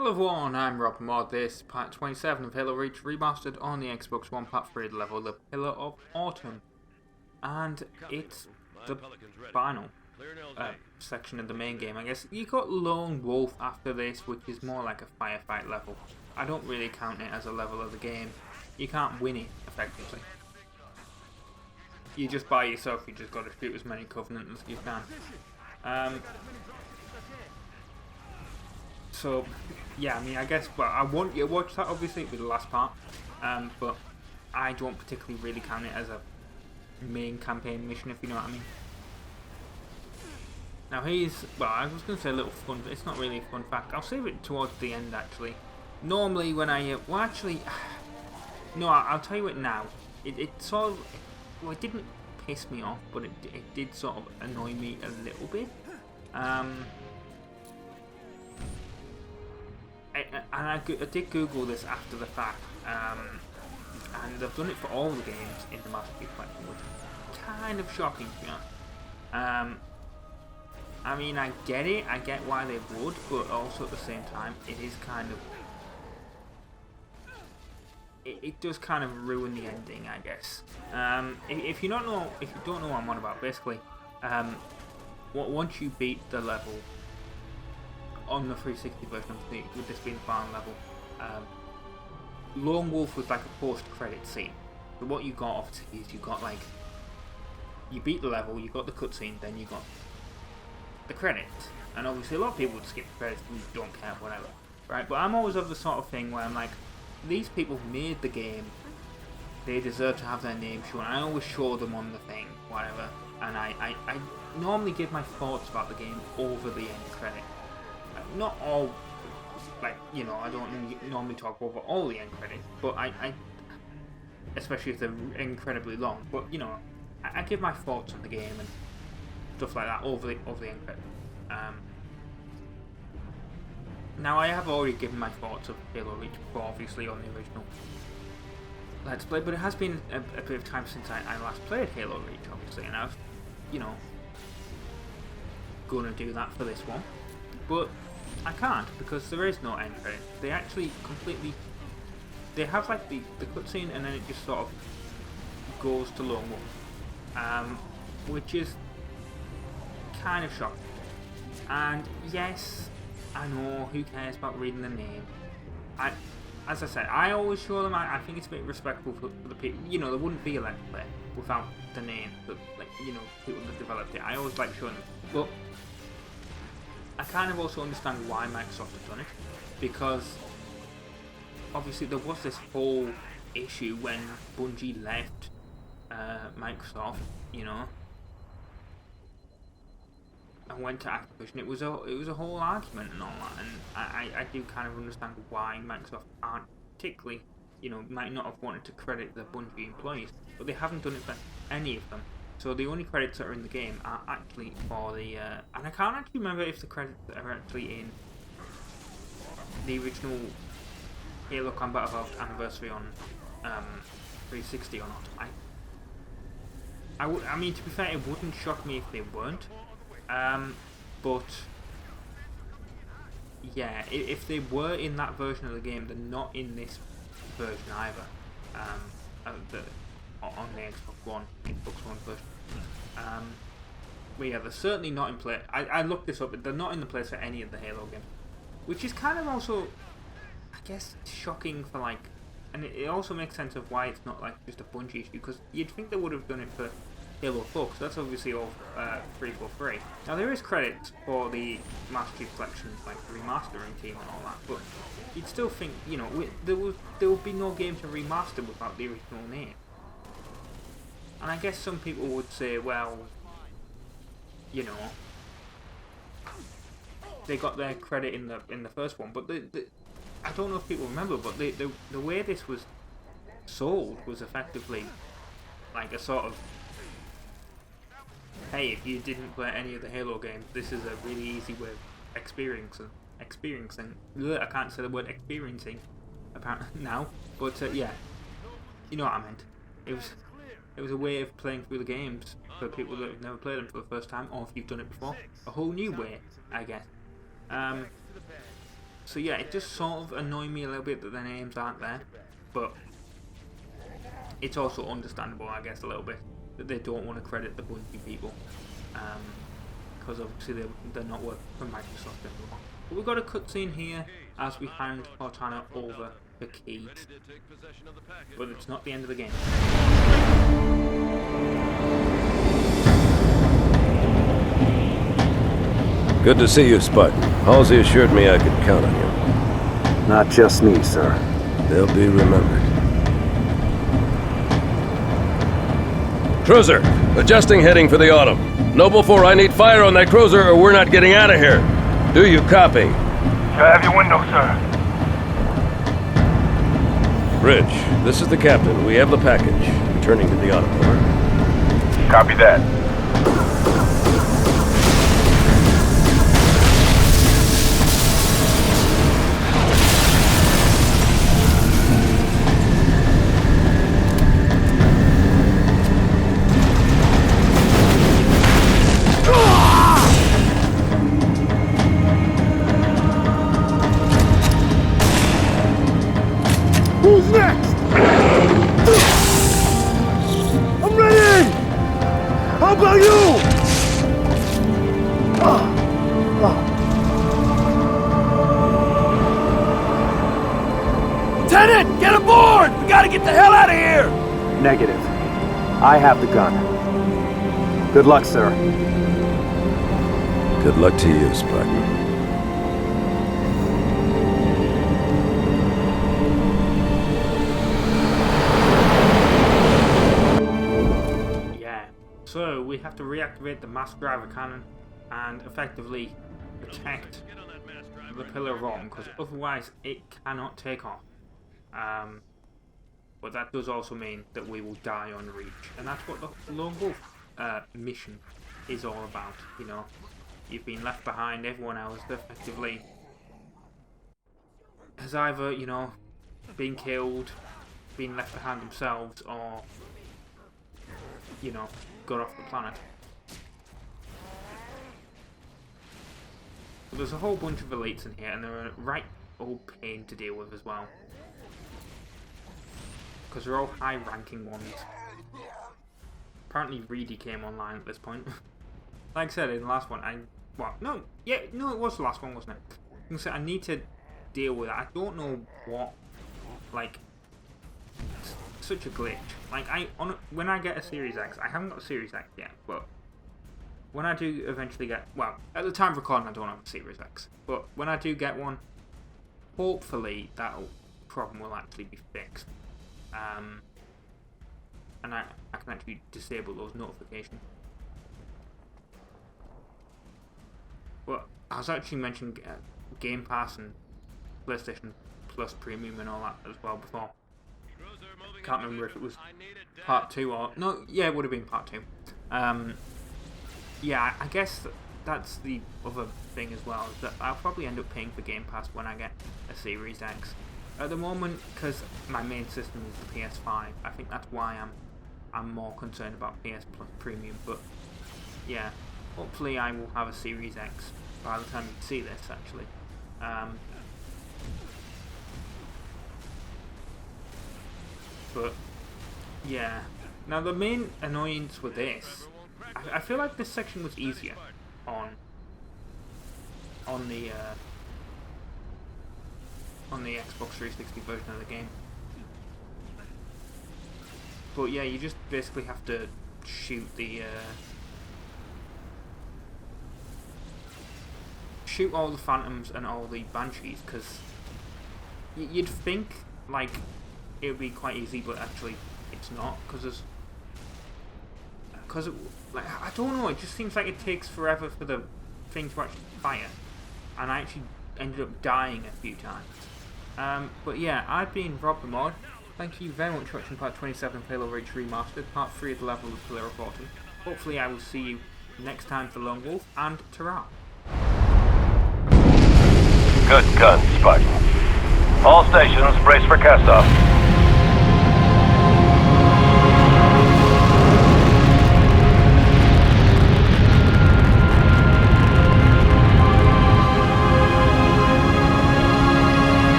Hello everyone, I'm RobtheMod. This is part 27 of Halo Reach Remastered on the Xbox One Part 3 level, the Pillar of Autumn. And it's the final section of the main game, I guess. You got Lone Wolf after this, which is more like a firefight level. I don't really count it as a level of the game. You can't win it, effectively. You just by yourself, you just got to shoot as many Covenants as you can. So, yeah, I mean, I guess, well, I want you to watch that, obviously, with the last part, but I don't particularly really count it as a main campaign mission, if you know what I mean. Now, here's, well, I was going to say a little fun, but it's not really a fun fact. I'll save it towards the end, actually. Normally, when I, well, actually, no, I'll tell you it now. It sort of, well, it didn't piss me off, but it did sort of annoy me a little bit. And I did Google this after the fact, and they've done it for all the games in the Master Chief Collection, which is kind of shocking to be honest. I mean, I get it, I get why they would, but also at the same time, it is kind of, it does kind of ruin the ending, I guess. If you don't know what I'm on about, basically, once you beat the level on the 360 version of the, with this being the final level, Lone Wolf was like a post-credit scene. So what you got obviously is you got like, you beat the level, you got the cutscene, then you got the credits. And obviously a lot of people would skip the credits and don't care, whatever. Right? But I'm always of the sort of thing where I'm like, these people made the game, they deserve to have their name shown. I always show them on the thing, whatever. And I normally give my thoughts about the game over the end credit. Not all, like, you know, I don't normally talk over all the end credits, but I especially if they're incredibly long, but, you know, I give my thoughts on the game and stuff like that over the end credits. Now, I have already given my thoughts of Halo Reach before, obviously, on the original Let's Play, but it has been a bit of time since I last played Halo Reach, obviously, and I was, you know, gonna do that for this one, but I can't, because there is no end credit. They actually completely, they have like the cutscene and then it just sort of goes to Lone Wolf, which is kind of shocking. And yes, I know, who cares about reading the name. As I said, I always show them, I think it's a bit respectful for the people, you know, there wouldn't be a Let's Play without the name, but, like, you know, people that developed it. I always like showing them, but I kind of also understand why Microsoft have done it, because obviously there was this whole issue when Bungie left Microsoft, you know, and went to Activision. It was a whole argument and all that, and I do kind of understand why Microsoft aren't particularly, you know, might not have wanted to credit the Bungie employees, but they haven't done it for any of them. So the only credits that are in the game are actually for the, and I can't actually remember if the credits are actually in the original Halo Combat Evolved Anniversary on 360 or not. I mean, to be fair, it wouldn't shock me if they weren't, but yeah, if they were in that version of the game, they're not in this version either. On the Xbox One version. But yeah, they're certainly not in play. I looked this up, but they're not in the place for any of the Halo games, which is kind of also, I guess, shocking for like, and it also makes sense of why it's not like just a Bungie issue, because you'd think they would have done it for Halo 4, because that's obviously all prequel 3. Now there is credits for the Master Chief Collection, like the remastering team and all that, but you'd still think, you know, there would be no game to remaster without the original name. And I guess some people would say, well, you know, they got their credit in the first one, but I don't know if people remember, but the way this was sold was effectively like a sort of, hey, if you didn't play any of the Halo games, this is a really easy way of experiencing. I can't say the word experiencing apparently now, but yeah, you know what I meant. It was a way of playing through the games for people that have never played them for the first time, or if you've done it before, a whole new way, I guess. So yeah, it just sort of annoyed me a little bit that their names aren't there, but it's also understandable, I guess, a little bit that they don't want to credit the Bungie people, because obviously they're not working for Microsoft anymore. But we've got a cutscene here as we hand Cortana over the keys, but it's not the end of the game. Good to see you, Spartan. Halsey assured me I could count on you. Not just me, sir. They'll be remembered. Cruiser, adjusting heading for the Autumn. Noble 4, I need fire on that cruiser or we're not getting out of here. Do you copy? I have your window, sir. Bridge, this is the captain. We have the package. Returning to the Autumn, over. Copy that. Who's next? I'm ready! How about you? Lieutenant, get aboard! We gotta get the hell out of here! Negative. I have the gun. Good luck, sir. Good luck to you, Spartan. So we have to reactivate the mass driver cannon and effectively protect the pillar of Autumn, because otherwise it cannot take off. But that does also mean that we will die on reach, and that's what the Lone Wolf mission is all about. You know, you've been left behind. Everyone else effectively has either, you know, been killed, been left behind themselves, or, you know, got off the planet. But there's a whole bunch of elites in here, and they're a right old pain to deal with as well, because they're all high-ranking ones. Apparently Reedy came online at this point. Like I said in the last one, it was the last one, wasn't it? I need to deal with it. I don't know what, like, such a glitch. Like, when I get a Series X, I haven't got a Series X yet, but when I do eventually get, well, at the time of recording I don't have a Series X, but when I do get one, hopefully that problem will actually be fixed, and I can actually disable those notifications. But I was actually mentioning Game Pass and PlayStation Plus Premium and all that as well before. Can't remember if it was part 2 or... No, yeah, it would have been part 2. Yeah, I guess that's the other thing as well, is that I'll probably end up paying for Game Pass when I get a Series X. At the moment, because my main system is the PS5, I think that's why I'm more concerned about PS Plus Premium, but yeah, hopefully I will have a Series X by the time you see this, actually. But yeah, now the main annoyance with this, I feel like this section was easier on the Xbox 360 version of the game. But yeah, you just basically have to shoot all the Phantoms and all the Banshees, because you'd think like it would be quite easy, but actually it's not, because like, I don't know, it just seems like it takes forever for the thing to actually fire, and I actually ended up dying a few times. But yeah, I've been RobtheMod. Thank you very much for watching part 27 of Halo Reach Remastered, part 3 of the level of Pillar of Autumn. Hopefully I will see you next time for Lone Wolf, and ta-ra! Good guns, Spartan. All stations, brace for cast-off.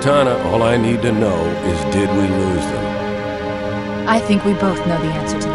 Cortana, all I need to know is did we lose them? I think we both know the answer to